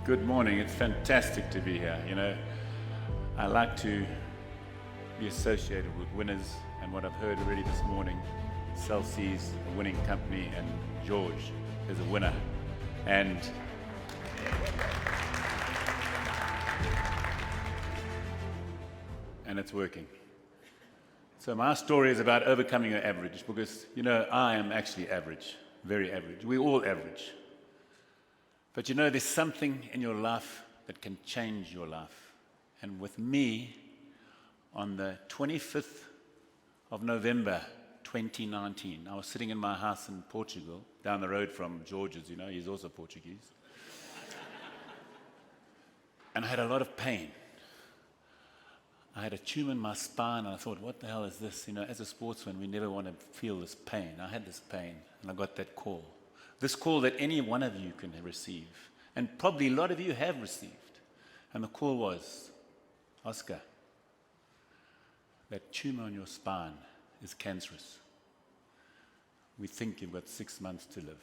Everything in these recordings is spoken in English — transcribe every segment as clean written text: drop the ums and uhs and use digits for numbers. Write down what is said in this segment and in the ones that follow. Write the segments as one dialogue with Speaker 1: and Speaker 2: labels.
Speaker 1: Good morning. It's fantastic to be here. I like to be associated with winners, and what I've heard already this morning, Chelsea's a winning company, and George is a winner. And it's working. So my story is about overcoming your average, because, I am actually average, very average. We're all average. But there's something in your life that can change your life. And with me, on the 25th of November 2019, I was sitting in my house in Portugal, down the road from George's, he's also Portuguese. And I had a lot of pain. I had a tumor in my spine, and I thought, what the hell is this? As a sportsman, we never want to feel this pain. I had this pain, and I got that call. This call that any one of you can receive, and probably a lot of you have received. And the call was, Oscar, that tumor on your spine is cancerous. We think you've got 6 months to live.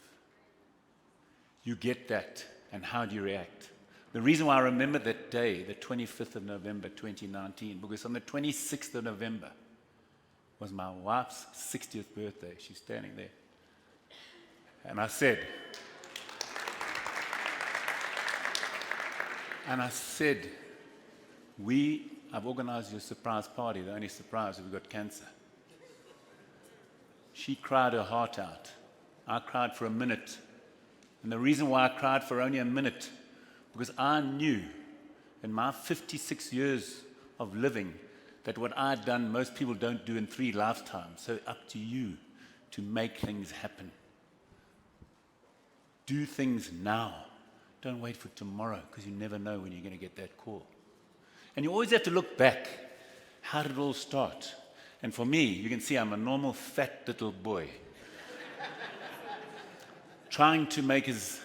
Speaker 1: You get that, and how do you react? The reason why I remember that day, the 25th of November 2019, because on the 26th of November was my wife's 60th birthday. She's standing there. And I said, I've organized you a surprise party, the only surprise, we've got cancer. She cried her heart out. I cried for a minute. And the reason why I cried for only a minute, because I knew in my 56 years of living that what I'd done, most people don't do in 3 lifetimes. So up to you to make things happen. Do things now. Don't wait for tomorrow, because you never know when you're going to get that call. And you always have to look back. How did it all start? And for me, you can see I'm a normal fat little boy trying to make his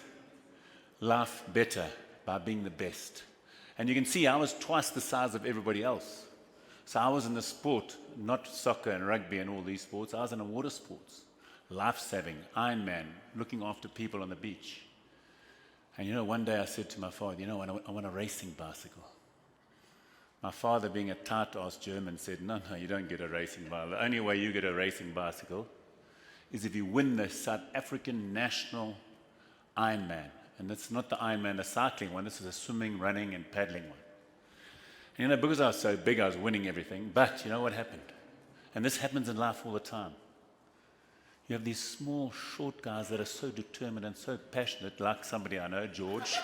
Speaker 1: life better by being the best. And you can see I was twice the size of everybody else. So I was in the sport, not soccer and rugby and all these sports. I was in the water sports. Life-saving, Ironman, looking after people on the beach. And one day I said to my father, I want a racing bicycle. My father, being a tight-ass German, said, no, you don't get a racing bicycle. The only way you get a racing bicycle is if you win the South African National Ironman. And it's not the Ironman, the cycling one. This is a swimming, running, and paddling one. And because I was so big, I was winning everything. But you know what happened? And this happens in life all the time. You have these small, short guys that are so determined and so passionate, like somebody I know, George,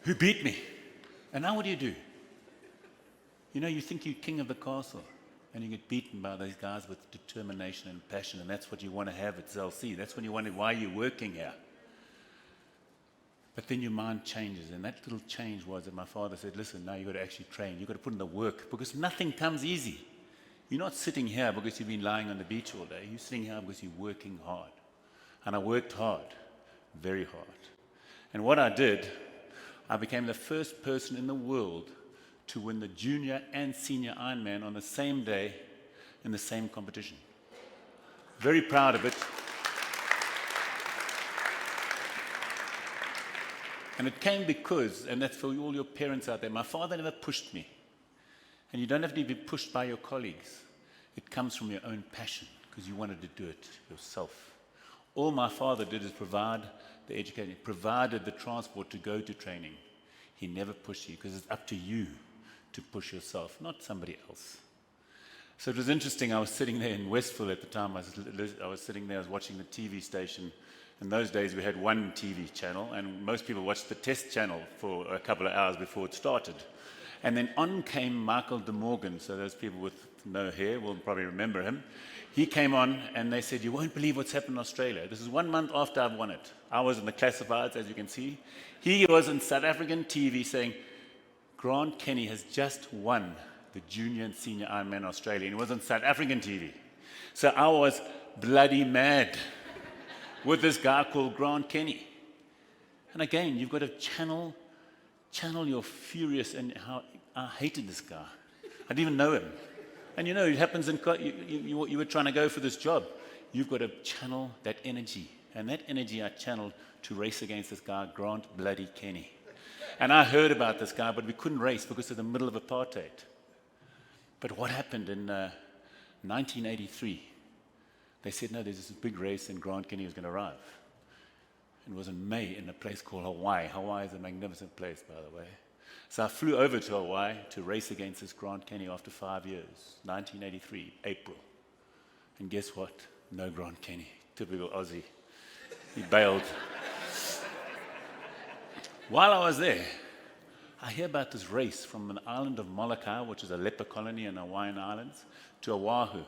Speaker 1: who beat me. And now what do? You think you're king of the castle, and you get beaten by those guys with determination and passion, and that's what you want to have at ZLC. That's when you wonder why you're working here. But then your mind changes, and that little change was that my father said, listen, now you've got to actually train. You've got to put in the work, because nothing comes easy. You're not sitting here because you've been lying on the beach all day. You're sitting here because you're working hard. And I worked hard, very hard. And what I did, I became the first person in the world to win the junior and senior Ironman on the same day in the same competition. Very proud of it. And it came because, and that's for all your parents out there, my father never pushed me. And you don't have to be pushed by your colleagues. It comes from your own passion, because you wanted to do it yourself. All my father did is provide the education, provided the transport to go to training. He never pushed you, because it's up to you to push yourself, not somebody else. So it was interesting. I was sitting there in Westville at the time. I was sitting there, I was watching the TV station. In those days, we had one TV channel, and most people watched the test channel for a couple of hours before it started. And then on came Michael De Morgan. So those people with no hair will probably remember him. He came on, and they said, you won't believe what's happened in Australia. This is 1 month after I've won it. I was in the classifieds, as you can see. He was in South African TV saying, Grant Kenny has just won the junior and senior Ironman Australia. And he was on South African TV. So I was bloody mad with this guy called Grant Kenny. And again, you've got to channel your furious, and how I hated this guy. I didn't even know him. And it happens in, you were trying to go for this job. you've got to channel that energy. And that energy I channeled to race against this guy, Grant Bloody Kenny. And I heard about this guy, but we couldn't race because of the middle of apartheid. But what happened in 1983? They said, no, there's this big race and Grant Kenny was going to arrive. It was in May in a place called Hawaii. Hawaii is a magnificent place, by the way. So I flew over to Hawaii to race against this Grant Kenny after 5 years, 1983, April. And guess what? No Grant Kenny. Typical Aussie. He bailed. While I was there, I hear about this race from an island of Molokai, which is a leper colony in the Hawaiian Islands, to Oahu.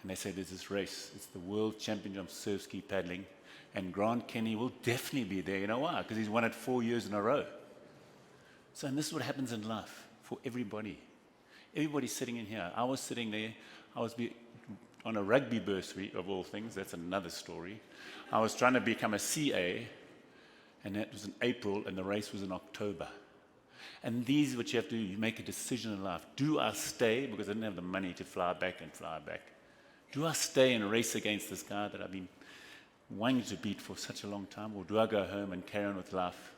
Speaker 1: And they say there's this race. It's the World Championship of surf ski paddling. And Grant Kenny will definitely be there. You know why? Because he's won it 4 years in a row. So, and this is what happens in life for everybody. Everybody's sitting in here. I was sitting there. I was on a rugby bursary, of all things. That's another story. I was trying to become a CA, and that was in April, and the race was in October. And these are what you have to do. You make a decision in life. Do I stay, because I didn't have the money to fly back? Do I stay and race against this guy that I've been wanting to beat for such a long time, or do I go home and carry on with life?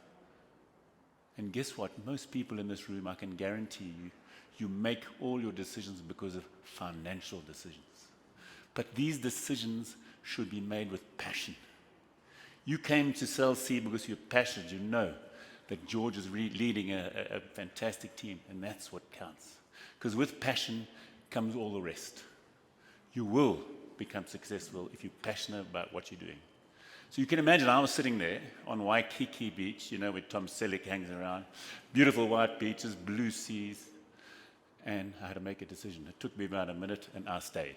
Speaker 1: And guess what? Most people in this room, I can guarantee you, you make all your decisions because of financial decisions. But these decisions should be made with passion. You came to Cell C because you're passionate. You know that George is leading a fantastic team, and that's what counts. Because with passion comes all the rest. You will become successful if you're passionate about what you're doing. So you can imagine I was sitting there on Waikiki Beach, you know, where Tom Selleck hangs around. Beautiful white beaches, blue seas. And I had to make a decision. It took me about a minute, and I stayed.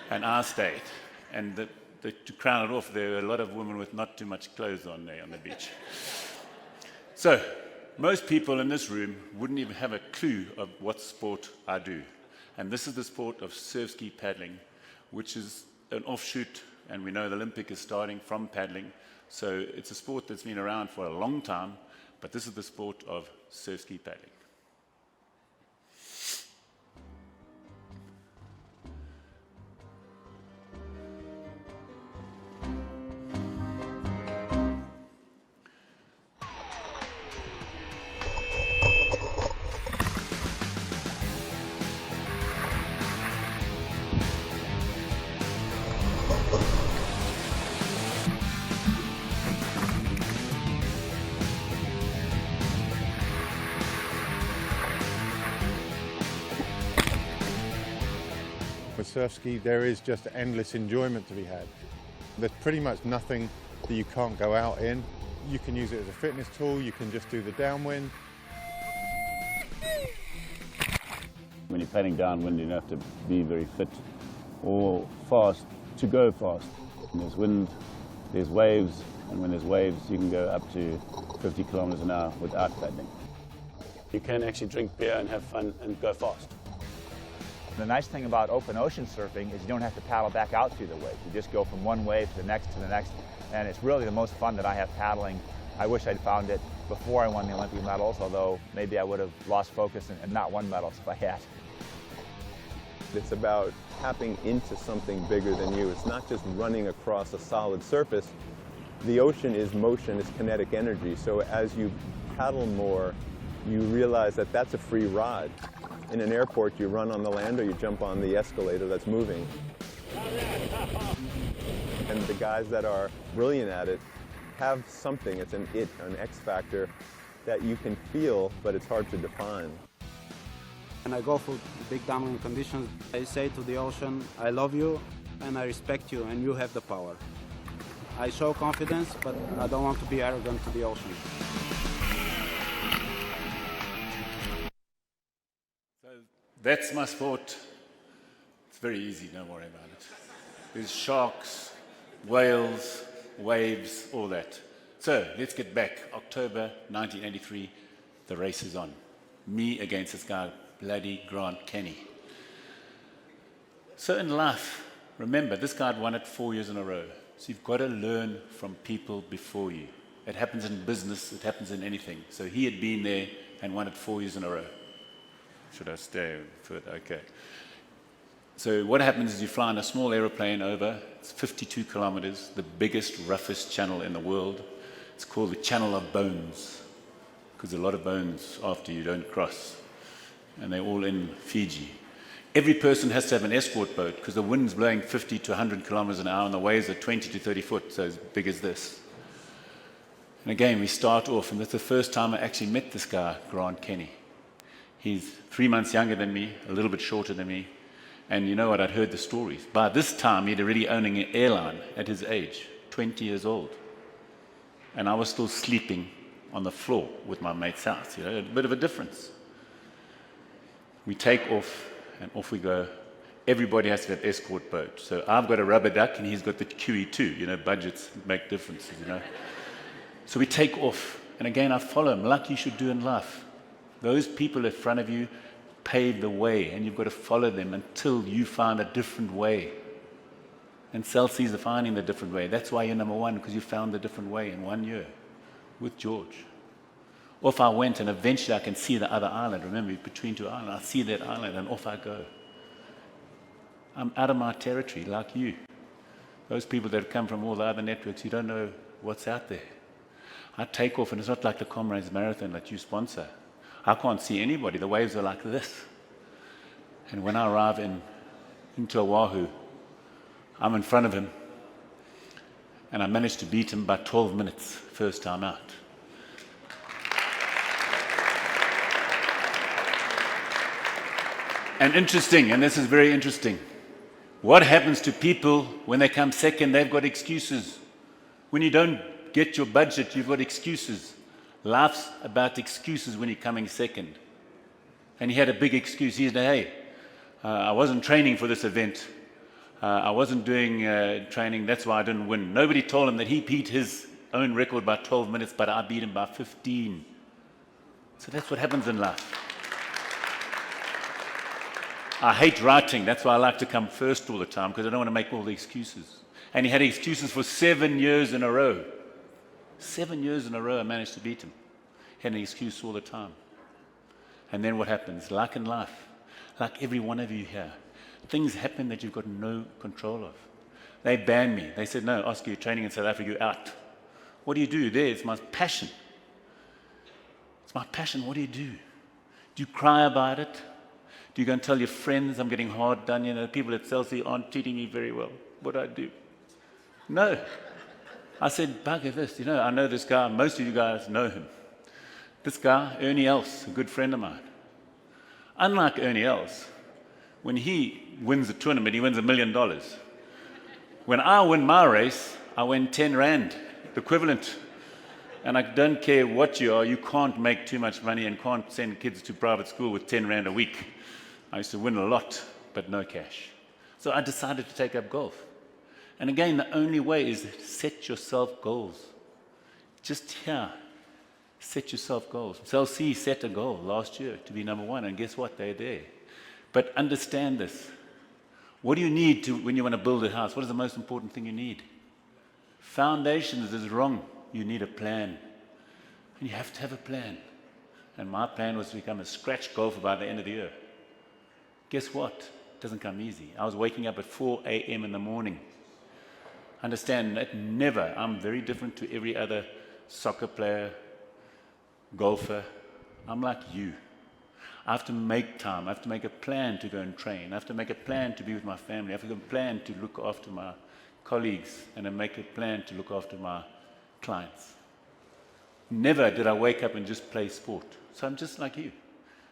Speaker 1: And to crown it off, there were a lot of women with not too much clothes on there on the beach. So most people in this room wouldn't even have a clue of what sport I do. And this is the sport of surf ski paddling, which is an offshoot, and we know the Olympic is starting from paddling. So it's a sport that's been around for a long time, but this is the sport of surf ski paddling.
Speaker 2: With surf ski, there is just endless enjoyment to be had. There's pretty much nothing that you can't go out in. You can use it as a fitness tool, you can just do the downwind.
Speaker 3: When you're paddling downwind, you have to be very fit or fast to go fast. When there's wind, there's waves, and when there's waves, you can go up to 50 kilometers an hour without paddling. You can actually drink beer and have fun and go fast.
Speaker 4: The nice thing about open ocean surfing is you don't have to paddle back out through the wave. You just go from one wave to the next, and it's really the most fun that I have paddling. I wish I'd found it before I won the Olympic medals, although maybe I would have lost focus and not won medals if I had.
Speaker 5: It's about tapping into something bigger than you. It's not just running across a solid surface. The ocean is motion, it's kinetic energy. So as you paddle more, you realize that that's a free ride. In an airport, you run on the land or you jump on the escalator that's moving. And the guys that are brilliant at it have something, it's an X factor that you can feel, but it's hard to define.
Speaker 6: When I go for big downwind conditions, I say to the ocean, I love you and I respect you and you have the power. I show confidence, but I don't want to be arrogant to the ocean.
Speaker 1: That's my sport. It's very easy, don't worry about it. There's sharks, whales, waves, all that. So let's get back. October 1983, the race is on. Me against this guy, bloody Grant Kenny. So in life, remember, this guy had won it 4 years in a row. So you've got to learn from people before you. It happens in business, it happens in anything. So he had been there and won it 4 years in a row. Should I stay further? Okay. So what happens is you fly in a small aeroplane over, it's 52 kilometers, the biggest, roughest channel in the world. It's called the Channel of Bones, because a lot of bones after you don't cross. And they're all in Fiji. Every person has to have an escort boat, because the wind's blowing 50 to 100 kilometers an hour, and the waves are 20 to 30 foot, so as big as this. And again, we start off, and that's the first time I actually met this guy, Grant Kenny. He's 3 months younger than me, a little bit shorter than me. And you know what, I'd heard the stories. By this time, he'd already owning an airline at his age, 20 years old. And I was still sleeping on the floor with my mate's house, you know, a bit of a difference. We take off, and off we go. Everybody has to have escort boat. So I've got a rubber duck, and he's got the QE2. You know, budgets make differences, you know. So we take off, and again, I follow him, like you should do in life. Those people in front of you pave the way, and you've got to follow them until you find a different way. And Celsius are finding the different way. That's why you're number one, because you found the different way in 1 year with George. Off I went, and eventually I can see the other island. Remember, between two islands, I see that island, and off I go. I'm out of my territory, like you. Those people that have come from all the other networks, you don't know what's out there. I take off, and it's not like the Comrades Marathon that you sponsor. I can't see anybody. The waves are like this. And when I arrive into Oahu, I'm in front of him, and I managed to beat him by 12 minutes, first time out. And interesting, and this is very interesting, what happens to people when they come second? They've got excuses. When you don't get your budget, you've got excuses. Life's about excuses when you're coming second. And he had a big excuse. He said, hey, I wasn't training for this event. I wasn't doing training. That's why I didn't win. Nobody told him that he beat his own record by 12 minutes, but I beat him by 15. So that's what happens in life. I hate writing. That's why I like to come first all the time, because I don't want to make all the excuses. And he had excuses for 7 years in a row. 7 years in a row I managed to beat him. He had an excuse all the time. And then what happens? Like in life, like every one of you here, things happen that you've got no control of. They banned me. They said, no, Oscar, you're training in South Africa, you're out. What do you do there? It's my passion. It's my passion. What do? Do you cry about it? Do you go and tell your friends, I'm getting hard done, you know, people at Celsius aren't treating me very well? What do I do? No. I said, bugger this, you know, I know this guy, most of you guys know him. This guy, Ernie Els, a good friend of mine. Unlike Ernie Els, when he wins a tournament, he wins $1 million. When I win my race, I win 10 Rand, the equivalent. And I don't care what you are, you can't make too much money and can't send kids to private school with 10 Rand a week. I used to win a lot, but no cash. So I decided to take up golf. And again, the only way is set yourself goals. Just here, set yourself goals. Celsius set a goal last year to be number one, and guess what? They're there. But understand this. What do you need when you want to build a house? What is the most important thing you need? Foundations is wrong. You need a plan. And you have to have a plan. And my plan was to become a scratch golfer by the end of the year. Guess what? It doesn't come easy. I was waking up at 4 a.m. in the morning. Understand that I'm very different to every other soccer player, golfer. I'm like you. I have to make time. I have to make a plan to go and train. I have to make a plan to be with my family. I have to make a plan to look after my colleagues, and I make a plan to look after my clients. Never did I wake up and just play sport. So I'm just like you.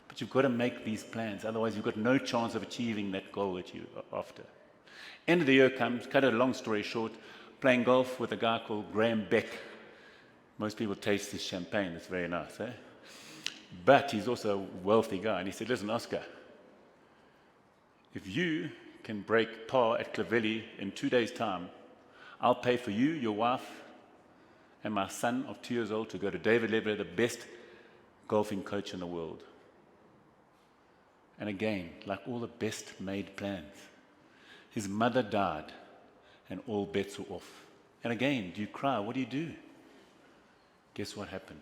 Speaker 1: But you've got to make these plans. Otherwise, you've got no chance of achieving that goal that you're after. End of the year comes, cut a long story short, playing golf with a guy called Graham Beck. Most people taste his champagne. It's very nice, eh? But he's also a wealthy guy. And he said, listen, Oscar, if you can break par at Clavelli in 2 days' time, I'll pay for you, your wife, and my son of 2 years old to go to David Leveler, the best golfing coach in the world. And again, like all the best made plans, his mother died and all bets were off. And again, do you cry? What do? Guess what happened?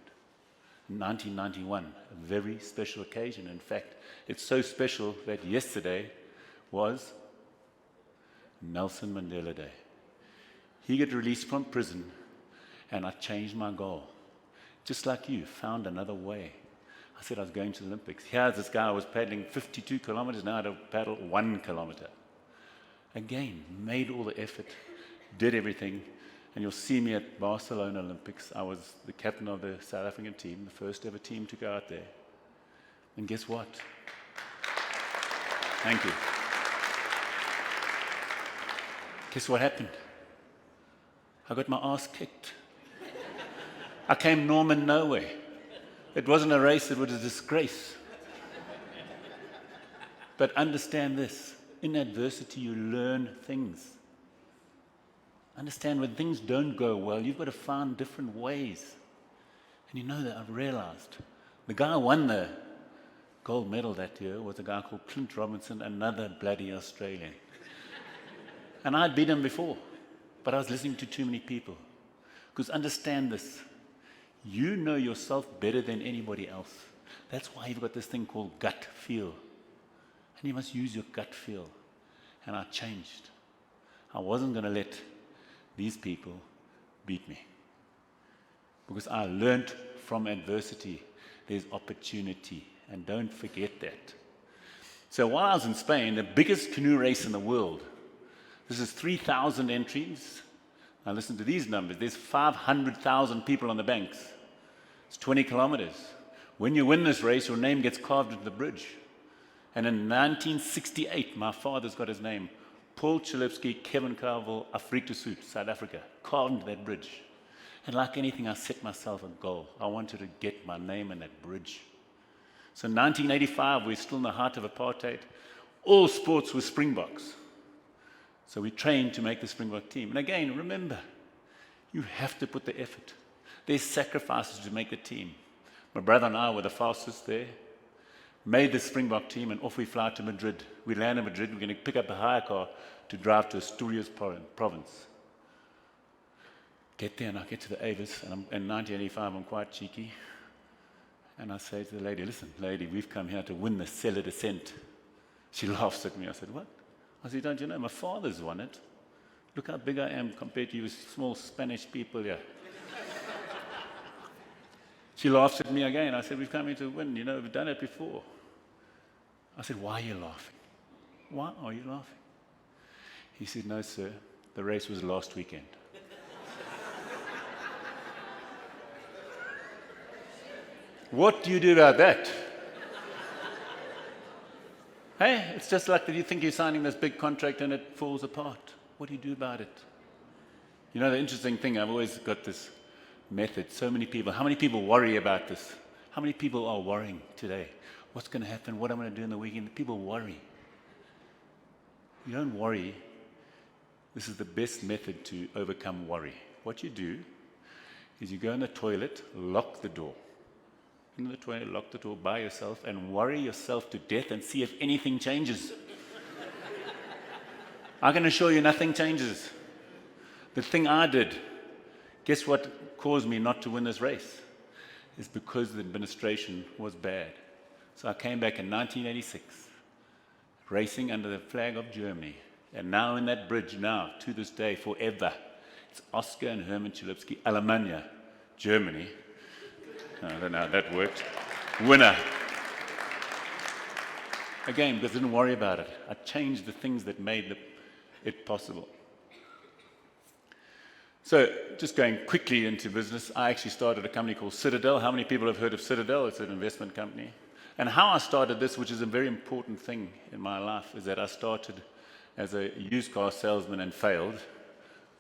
Speaker 1: In 1991, a very special occasion. In fact, it's so special that yesterday was Nelson Mandela Day. He got released from prison, and I changed my goal. Just like you, found another way. I said I was going to the Olympics. Here's this guy who was paddling 52 kilometers, now I had to paddle 1 kilometer. Again, made all the effort, did everything, and you'll see me at Barcelona Olympics. I was the captain of the South African team, the first ever team to go out there. And guess what? Thank you. Guess what happened? I got my ass kicked. I came Norman nowhere. It wasn't a race, it was a disgrace. But understand this, in adversity you learn things. Understand when things don't go well, you've got to find different ways. And you know that I've realized. The guy who won the gold medal that year was a guy called Clint Robinson, another bloody Australian. And I'd beat him before, but I was listening to too many people. Because understand this, you know yourself better than anybody else. That's why you've got this thing called gut feel. And you must use your gut feel. And I changed. I wasn't going to let these people beat me. Because I learned from adversity, there's opportunity. And don't forget that. So while I was in Spain, the biggest canoe race in the world, this is 3,000 entries. Now listen to these numbers. There's 500,000 people on the banks. It's 20 kilometers. When you win this race, your name gets carved into the bridge. And in 1968, my father's got his name, Paul Chalupsky, Kevin Carville, Afrika Sud, South Africa, carved into that bridge. And like anything, I set myself a goal. I wanted to get my name in that bridge. So in 1985, we're still in the heart of apartheid. All sports were Springboks. So we trained to make the Springbok team. And again, remember, you have to put the effort. There's sacrifices to make the team. My brother and I were the fastest there, made the Springbok team, and off we fly to Madrid. We land in Madrid, we're going to pick up a hire car to drive to Asturias province. Get there, and I get to the Avis, and in 1985, I'm quite cheeky. And I say to the lady, listen, lady, we've come here to win the Cellar Descent. She laughs at me. I said, what? I said, don't you know, my father's won it. Look how big I am compared to you small Spanish people here. She laughs at me again. I said, we've come here to win. You know, we've done it before. I said, why are you laughing? Why are you laughing? He said, no, sir, the race was last weekend. What do you do about that? Hey, it's just like that you think you're signing this big contract and it falls apart. What do you do about it? You know, the interesting thing, I've always got this method. So many people, how many people worry about this? How many people are worrying today? What's going to happen? What am I going to do in the weekend? People worry. You don't worry. This is the best method to overcome worry. What you do is you go in the toilet, lock the door. In the toilet, lock the door by yourself and worry yourself to death and see if anything changes. I can assure you nothing changes. The thing I did, guess what caused me not to win this race? It's because the administration was bad. So I came back in 1986, racing under the flag of Germany. And now in that bridge, now, to this day, forever, it's Oscar and Herman Chalupsky, Alemannia, Germany. I don't know how that worked. Winner. Again, because I didn't worry about it. I changed the things that made it possible. So, just going quickly into business, I actually started a company called Citadel. How many people have heard of Citadel? It's an investment company. And how I started this, which is a very important thing in my life, is that I started as a used car salesman and failed,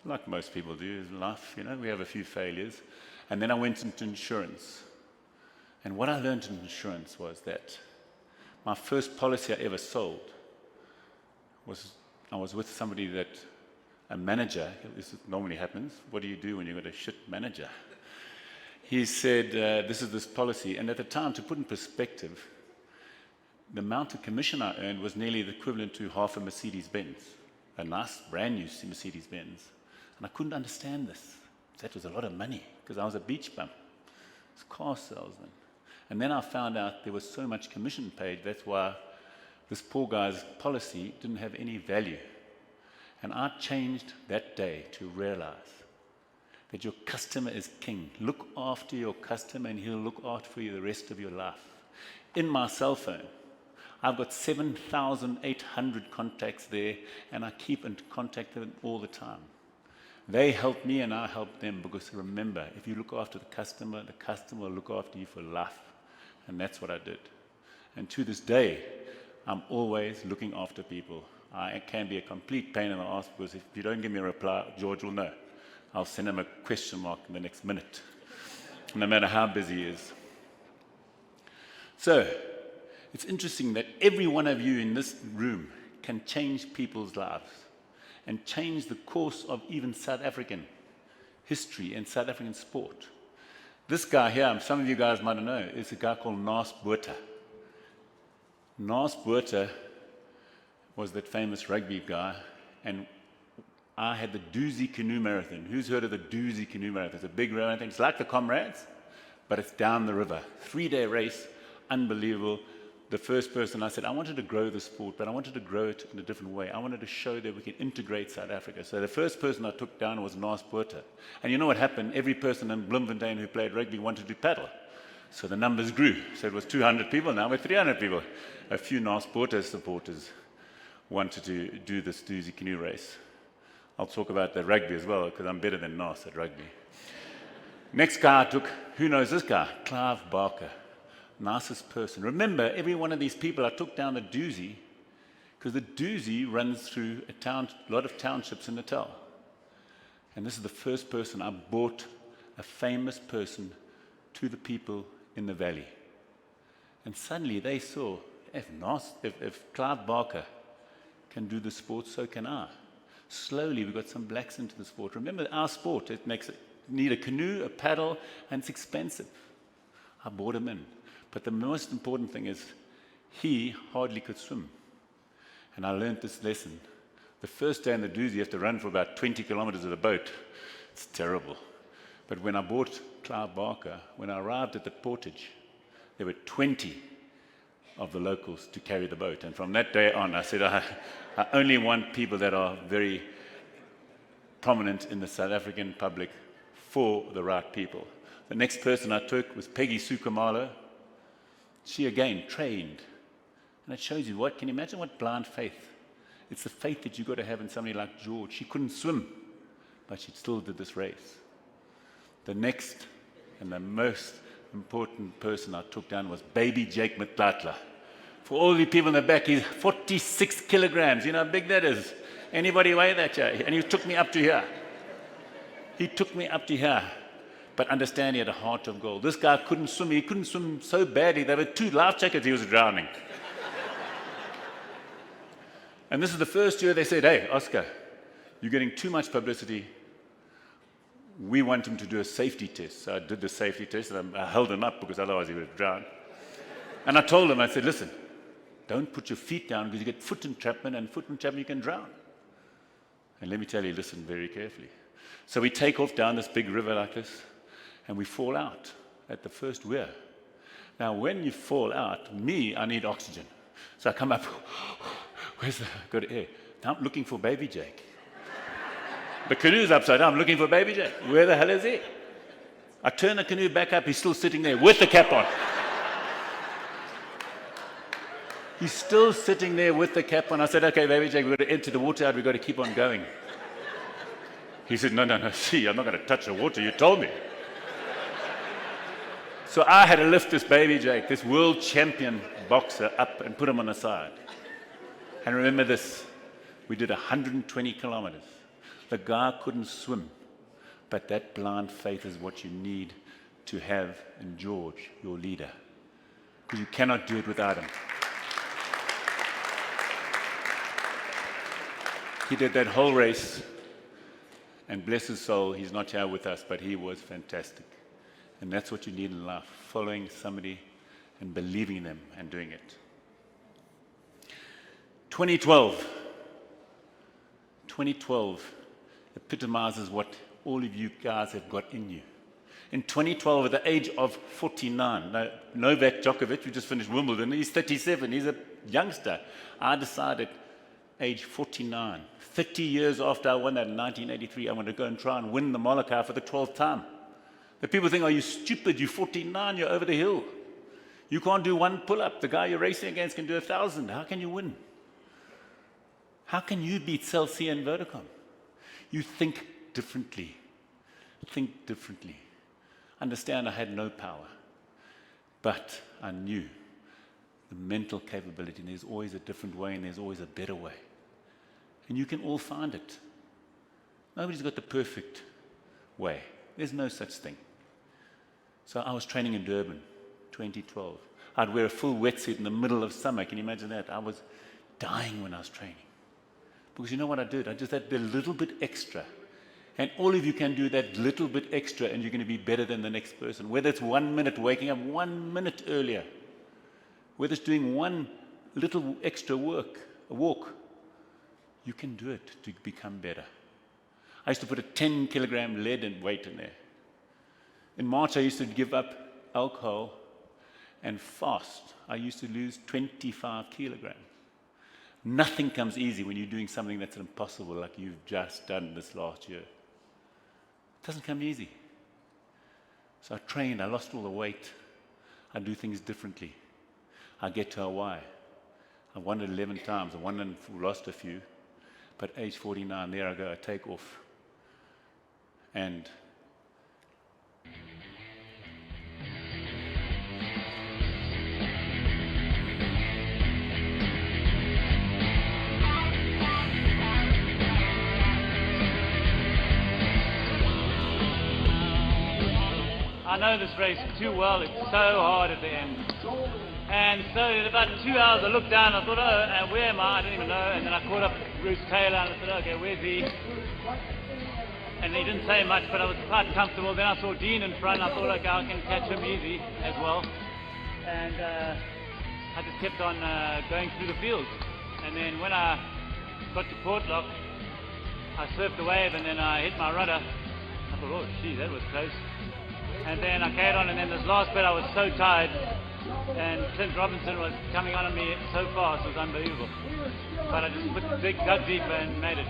Speaker 1: like most people do in life. You know, we have a few failures. And then I went into insurance. And what I learned in insurance was that my first policy I ever sold was, I was with somebody that, a manager, this normally happens, what do you do when you've got a shit manager? He said, this is this policy, and at the time, to put in perspective, the amount of commission I earned was nearly the equivalent to half a Mercedes-Benz, a nice, brand new Mercedes-Benz. And I couldn't understand this. That was a lot of money, because I was a beach bum. I was a car salesman. And then I found out there was so much commission paid, that's why this poor guy's policy didn't have any value. And I changed that day to realize that your customer is king. Look after your customer and he'll look after you the rest of your life. In my cell phone, I've got 7,800 contacts there, and I keep in contact with them all the time. They help me and I help them, because remember, if you look after the customer will look after you for life. And that's what I did. And to this day, I'm always looking after people. I can be a complete pain in the ass, because if you don't give me a reply, George will know. I'll send him a question mark in the next minute, no matter how busy he is. So, it's interesting that every one of you in this room can change people's lives and change the course of even South African history and South African sport. This guy here, some of you guys might know, is a guy called Naas Botha. Naas Botha was that famous rugby guy, and I had the Doozy Canoe Marathon. Who's heard of the Doozy Canoe Marathon? It's a big marathon. It's like the Comrades, but it's down the river. 3-day race, unbelievable. The first person, I said, I wanted to grow the sport, but I wanted to grow it in a different way. I wanted to show that we can integrate South Africa. So the first person I took down was Naas Botha. And you know what happened? Every person in Bloemfontein who played rugby wanted to paddle. So the numbers grew. So it was 200 people, now we're 300 people. A few Naas Botha supporters wanted to do this Doozy Canoe race. I'll talk about the rugby as well, because I'm better than Naas at rugby. Next guy I took, who knows this guy? Clive Barker. Nicest person. Remember, every one of these people, I took down the Doozy, because the Doozy runs through a lot of townships in Natal. And this is the first person I brought, a famous person, to the people in the valley. And suddenly they saw, if Clive Barker can do the sport, so can I. Slowly we got some blacks into the sport. Remember, our sport, it need a canoe, a paddle, and it's expensive. I brought him in. But the most important thing is, he hardly could swim. And I learned this lesson. The first day in the Doozy, you have to run for about 20 kilometers with a boat. It's terrible. But when I bought Clive Barker, when I arrived at the portage, there were 20 of the locals to carry the boat. And from that day on, I said, I only want people that are very prominent in the South African public for the right people. The next person I took was Peggy Sukamalo. She again trained. And it shows you what, can you imagine what blind faith? It's the faith that you've got to have in somebody like George. She couldn't swim, but she still did this race. The next and the most important person I took down was baby Jake Matlatla. For all the people in the back, he's 46 kilograms. You know how big that is? Anybody weigh that? And he took me up to here. He took me up to here. But understand, he had a heart of gold. This guy couldn't swim. He couldn't swim so badly. There were 2 life jackets. He was drowning. And this is the first year they said, hey, Oscar, you're getting too much publicity. We want him to do a safety test. So I did the safety test, and I held him up because otherwise he would have drowned. And I told him, I said, listen, don't put your feet down because you get foot entrapment, and foot entrapment you can drown. And let me tell you, listen very carefully. So we take off down this big river like this, and we fall out at the first weir. Now, when you fall out, I need oxygen. So I come up, got air. Now I'm looking for baby Jake. The canoe's upside down, I'm looking for baby Jake. Where the hell is he? I turn the canoe back up, he's still sitting there with the cap on. He's still sitting there with the cap on. I said, okay, baby Jake, we've got to enter the water out, we've got to keep on going. He said, no, see, I'm not going to touch the water, you told me. So I had to lift this baby Jake, this world champion boxer, up and put him on the side. And remember this, we did 120 kilometers. The guy couldn't swim, but that blind faith is what you need to have in George, your leader. Because you cannot do it without him. He did that whole race, and bless his soul, he's not here with us, but he was fantastic. And that's what you need in life, following somebody and believing in them and doing it. 2012 epitomizes what all of you guys have got in you. In 2012, at the age of 49, Novak Djokovic, who just finished Wimbledon, he's 37, he's a youngster. I decided age 49. 30 years after I won that in 1983, I want to go and try and win the Molokai for the 12th time. The people think, are you stupid? You're 49, you're over the hill. You can't do one pull-up. The guy you're racing against can do 1,000. How can you win? How can you beat Celsius and Vodacom? You think differently. Think differently. Understand I had no power, but I knew the mental capability, and there's always a different way, and there's always a better way. And you can all find it. Nobody's got the perfect way. There's no such thing. So I was training in Durban, 2012. I'd wear a full wetsuit in the middle of summer. Can you imagine that? I was dying when I was training. Because you know what I did? I just had a little bit extra. And all of you can do that little bit extra, and you're going to be better than the next person. Whether it's 1 minute, waking up 1 minute earlier, whether it's doing one little extra walk, you can do it to become better. I used to put a 10-kilogram lead and weight in there. In March, I used to give up alcohol and fast. I used to lose 25 kilograms. Nothing comes easy when you're doing something that's impossible, like you've just done this last year. It doesn't come easy. So I trained, I lost all the weight. I do things differently. I get to Hawaii. I won it 11 times. I won and lost a few. But age 49, there I go, I take off. And
Speaker 7: I know this race too well. It's so hard at the end. And so in about 2 hours I looked down and I thought, oh, where am I? I didn't even know. And then I caught up with Bruce Taylor and I said, okay, where's he? And he didn't say much, but I was quite comfortable. Then I saw Dean in front and I thought, okay, I can catch him easy as well. And I just kept on going through the fields. And then when I got to Portlock, I surfed the wave and then I hit my rudder. I thought, oh, gee, that was close. And then I carried on, and then this last bit I was so tired, and Clint Robinson was coming on me so fast, it was unbelievable. But I just put the big gut deep and made it.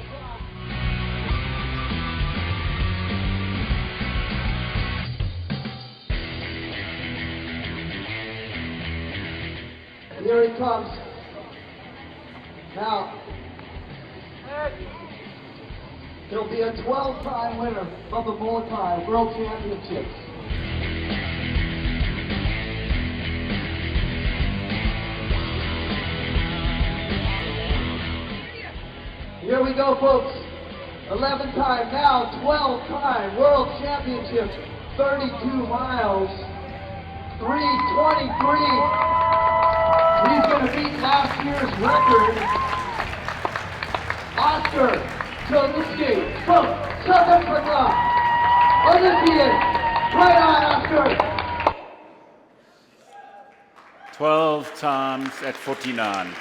Speaker 8: Here he comes. Now, he'll be a 12-time winner of the Molokai World Championships. Here we go, folks. 11-time, now 12-time World Championships, 32 miles, 3:23. He's going to beat last year's record. Oscar Chalupsky from South Africa, Olympian. Right on, Oscar.
Speaker 1: 12 times at 49.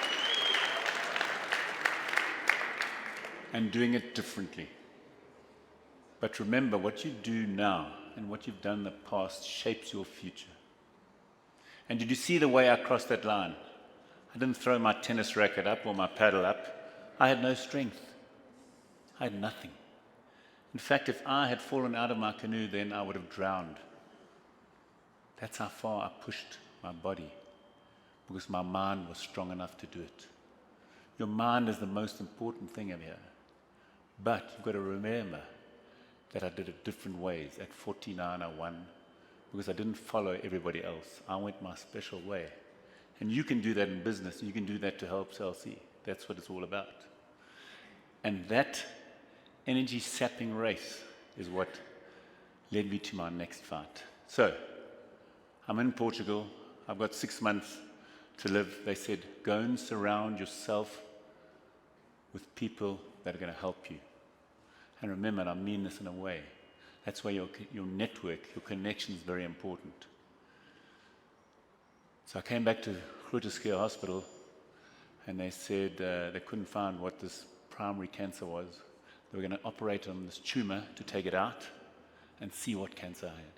Speaker 1: And doing it differently. But remember, what you do now and what you've done in the past shapes your future. And did you see the way I crossed that line? I didn't throw my tennis racket up or my paddle up. I had no strength. I had nothing. In fact, if I had fallen out of my canoe then, I would have drowned. That's how far I pushed my body, because my mind was strong enough to do it. Your mind is the most important thing in here. But you've got to remember that I did it different ways. At 49, I won because I didn't follow everybody else. I went my special way. And you can do that in business. You can do that to help Chelsea. That's what it's all about. And that energy-sapping race is what led me to my next fight. So, I'm in Portugal. I've got 6 months to live. They said, go and surround yourself with people that are going to help you. And remember, and I mean this in a way, that's why your network, your connection is very important. So I came back to Chalupsky Hospital, and they said they couldn't find what this primary cancer was. They were going to operate on this tumor to take it out and see what cancer I had.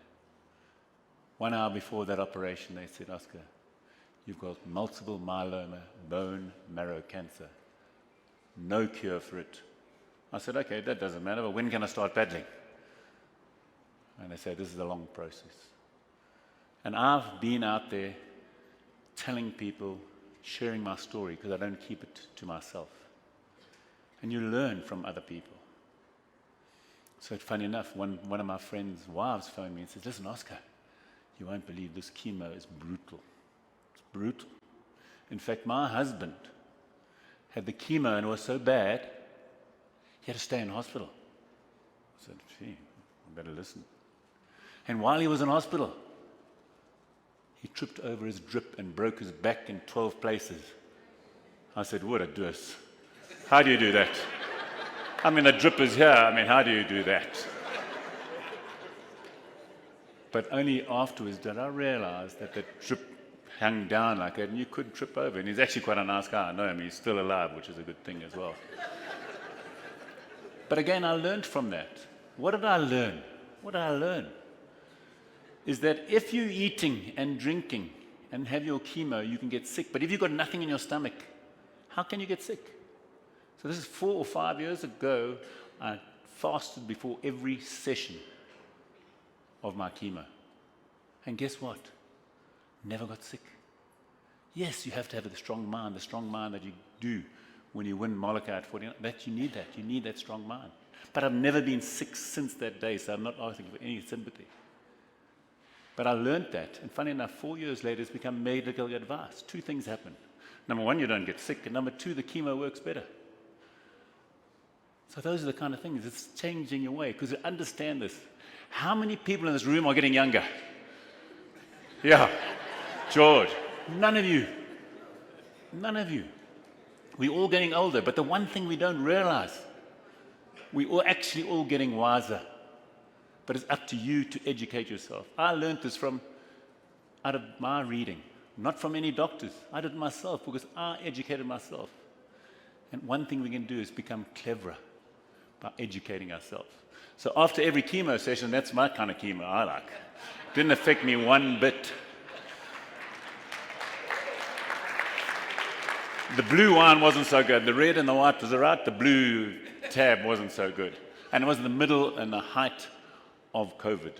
Speaker 1: 1 hour before that operation, they said, Oscar, you've got multiple myeloma, bone marrow cancer. no cure for it. I said, okay, that doesn't matter, but when can I start paddling? And they said, this is a long process. And I've been out there telling people, sharing my story, because I don't keep it to myself. And you learn from other people. So funny enough, one of my friends' wives phoned me and says, listen, Oscar, you won't believe this chemo is brutal. It's brutal. In fact, my husband had the chemo and it was so bad, he had to stay in hospital. I said, gee, I better listen. And while he was in hospital, he tripped over his drip and broke his back in 12 places. I said, what a deuce. How do you do that? I mean, the drip is here. I mean, how do you do that? But only afterwards did I realize that the drip hung down like that and you couldn't trip over. And he's actually quite a nice guy. I know him. He's still alive, which is a good thing as well. But again, I learned from that. What did I learn? What did I learn? Is that if you're eating and drinking and have your chemo, you can get sick. But if you've got nothing in your stomach, how can you get sick? So this is 4 or 5 years ago. I fasted before every session of my chemo. And guess what? Never got sick. Yes, you have to have the strong mind that you do when you win Molokai at 49. That you need that. You need that strong mind. But I've never been sick since that day, so I'm not asking for any sympathy. But I learned that. And funny enough, 4 years later, it's become medical advice. 2 things happen. Number 1, you don't get sick. And number 2, the chemo works better. So those are the kind of things. It's changing your way. Because you understand this. How many people in this room are getting younger? Yeah. George. None of you. None of you. We're all getting older. But the one thing we don't realize, we're all actually all getting wiser. But it's up to you to educate yourself. I learned this out of my reading, not from any doctors. I did it myself because I educated myself. And one thing we can do is become cleverer by educating ourselves. So after every chemo session, that's my kind of chemo I like. Didn't affect me one bit. The blue wine wasn't so good. The red and the white was all right. The blue tab wasn't so good. And it was in the middle and the height of COVID.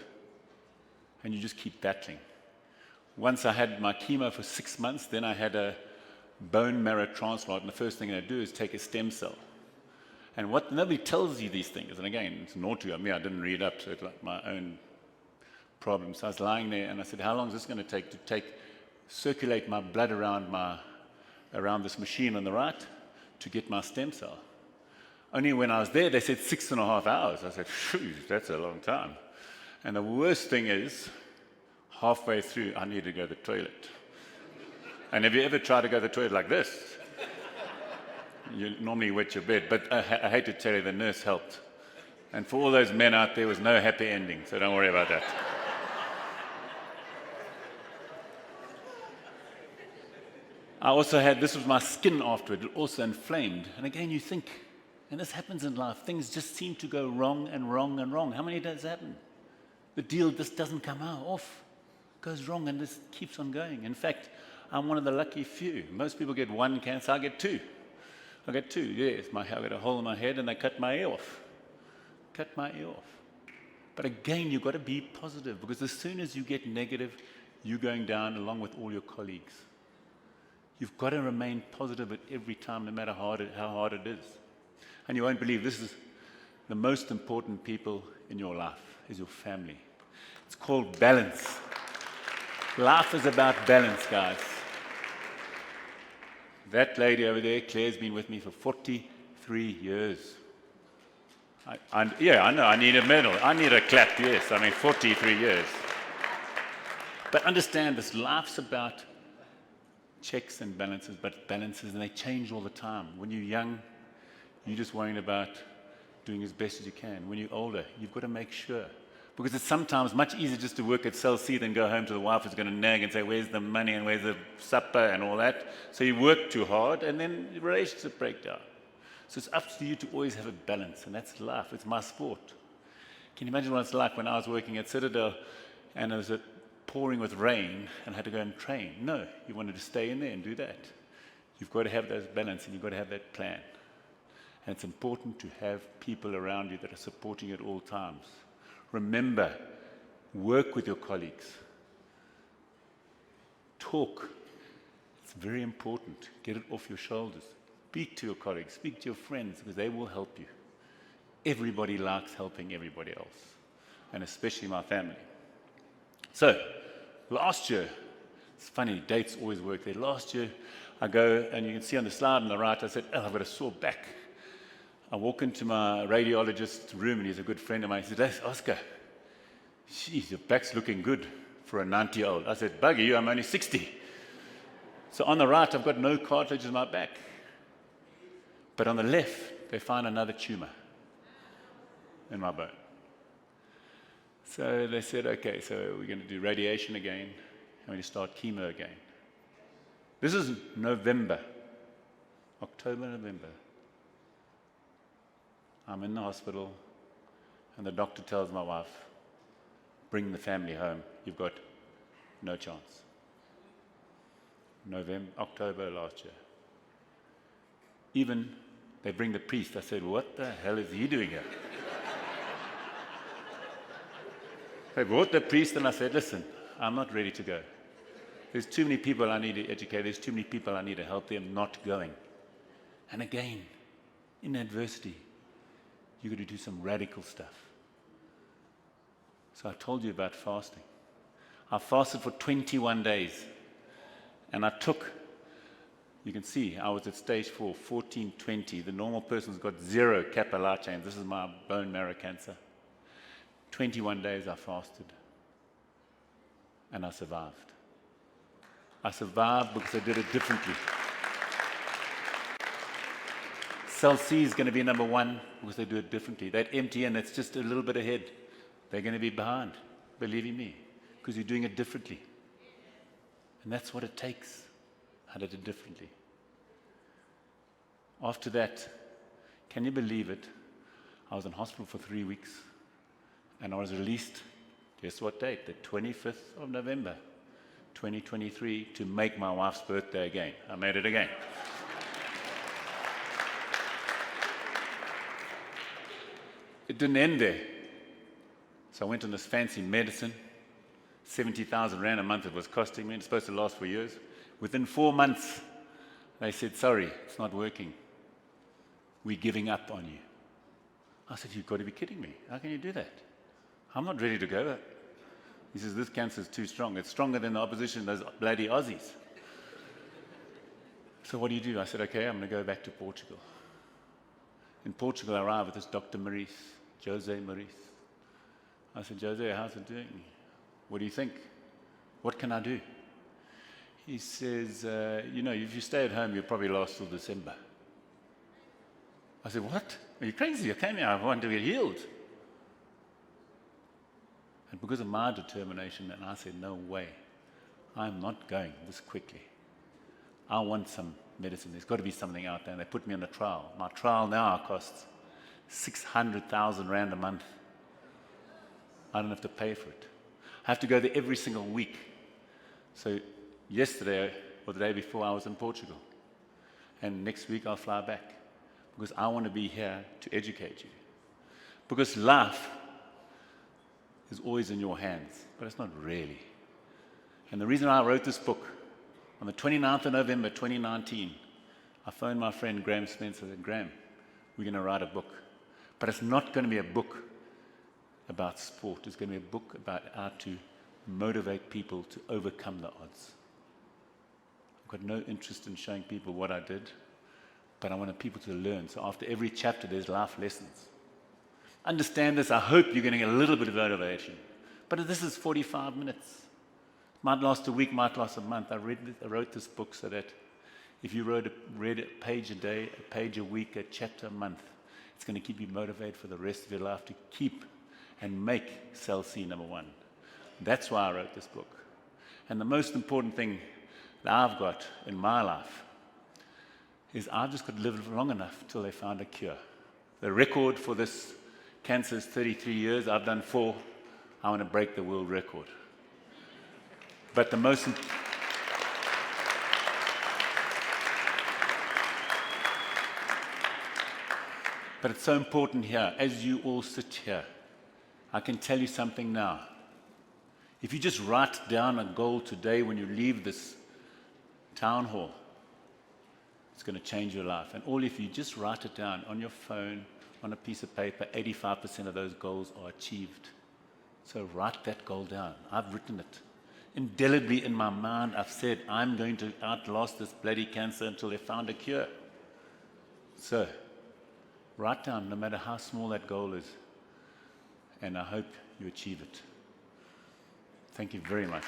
Speaker 1: And you just keep battling. Once I had my chemo for 6 months, then I had a bone marrow transplant, and the first thing I do is take a stem cell. And what nobody tells you these things, and again, it's naughty of me, I didn't read up, so it's like my own problem. So I was lying there and I said, how long is this going to take circulate my blood around this machine on the right to get my stem cell? Only when I was there, they said 6.5 hours. I said, phew, that's a long time. And the worst thing is, halfway through, I need to go to the toilet. And have you ever tried to go to the toilet like this? You normally wet your bed. But I hate to tell you, the nurse helped. And for all those men out there was no happy ending, so don't worry about that. I also had, this was my skin afterward, it also inflamed. And again, you think, and this happens in life, things just seem to go wrong and wrong and wrong. How many does that happen? The deal just doesn't come out off. It goes wrong and this keeps on going. In fact, I'm one of the lucky few. Most people get 1 cancer, I get 2. I get 2, yes. I got a hole in my head and they cut my ear off. Cut my ear off. But again, you've got to be positive, because as soon as you get negative, you're going down along with all your colleagues. You've got to remain positive at every time, no matter how hard it is. And you won't believe, this is the most important people in your life, is your family. It's called balance. Life is about balance, guys. That lady over there, Claire's been with me for 43 years. Yeah, I know, I need a medal. I need a clap, yes. I mean, 43 years. But understand this, life's about checks and balances, and they change all the time. When you're young, you're just worrying about doing as best as you can. When you're older, you've got to make sure. Because it's sometimes much easier just to work at Cell C than go home to the wife who's going to nag and say, where's the money and where's the supper and all that. So you work too hard and then the relationship breaks down. So it's up to you to always have a balance, and that's life. It's my sport. Can you imagine what it's like when I was working at Citadel and it was pouring with rain and I had to go and train? No, you wanted to stay in there and do that. You've got to have those balance and you've got to have that plan. And it's important to have people around you that are supporting you at all times. Remember, work with your colleagues. Talk. It's very important. Get it off your shoulders. Speak to your colleagues, speak to your friends, because they will help you. Everybody likes helping everybody else, and especially my family. So, last year, it's funny, dates always work there. Last year, I go, and you can see on the slide on the right, I said, oh, I've got a sore back. I walk into my radiologist's room, and he's a good friend of mine. He said, hey, Oscar, geez, your back's looking good for a 90-year-old. I said, bugger you, I'm only 60. So on the right, I've got no cartilage in my back. But on the left, they find another tumor in my bone. So they said, okay, so we're going to do radiation again, and we're going to start chemo again. This is November, October, November. I'm in the hospital, and the doctor tells my wife, bring the family home. You've got no chance. October last year. Even they bring the priest. I said, what the hell is he doing here? They brought the priest, and I said, listen, I'm not ready to go. There's too many people I need to educate. There's too many people I need to help. They're not going. And again, in adversity, you've got to do some radical stuff. So I told you about fasting. I fasted for 21 days. And I took, you can see, I was at stage 4, 14, 20. The normal person's got 0 kappa light chains. This is my bone marrow cancer. 21 days I fasted. And I survived. I survived because I did it differently. Cell C is going to be number 1 because they do it differently. That MTN, that's just a little bit ahead. They're going to be behind, believe me, because you're doing it differently. And that's what it takes. I did it differently. After that, can you believe it? I was in hospital for 3 weeks, and I was released, guess what date? The 25th of November, 2023, to make my wife's birthday again. I made it again. It didn't end there. So I went on this fancy medicine, 70,000 Rand a month it was costing me. It's supposed to last for years. Within 4 months, they said, sorry, it's not working. We're giving up on you. I said, you've got to be kidding me. How can you do that? I'm not ready to go. He says, this cancer is too strong. It's stronger than the opposition, those bloody Aussies. So what do? I said, okay, I'm going to go back to Portugal. In Portugal, I arrived with this Dr. Jose Maurice. I said, Jose, how's it doing? What do you think? What can I do? He says, if you stay at home, you'll probably last till December. I said, what? Are you crazy? I came here, I want to get healed. And because of my determination, and I said, no way, I'm not going this quickly. I want some medicine. There's got to be something out there. And they put me on a trial. My trial now costs 600,000 Rand a month. I don't have to pay for it. I have to go there every single week. So yesterday or the day before, I was in Portugal. And next week, I'll fly back. Because I want to be here to educate you. Because life is always in your hands, but it's not really. And the reason I wrote this book, on the 29th of November 2019, I phoned my friend Graham Spencer and said, Graham, we're going to write a book. But it's not going to be a book about sport. It's going to be a book about how to motivate people to overcome the odds. I've got no interest in showing people what I did, but I wanted people to learn. So after every chapter, there's life lessons. Understand this. I hope you're going to get a little bit of motivation. But this is 45 minutes. Might last a week, might last a month. I wrote this book so that if you read a page a day, a page a week, a chapter a month, it's going to keep you motivated for the rest of your life to keep and make Cell C number 1. That's why I wrote this book. And the most important thing that I've got in my life is I've just got to live long enough till they find a cure. The record for this cancer is 33 years. I've done 4. I want to break the world record. But the most But it's so important here, as you all sit here, I can tell you something now. If you just write down a goal today when you leave this town hall, it's going to change your life. And all if you just write it down on your phone, on a piece of paper, 85% of those goals are achieved. So write that goal down. I've written it. Indelibly in my mind, I've said, I'm going to outlast this bloody cancer until they found a cure. So, write down, no matter how small that goal is. And I hope you achieve it. Thank you very much.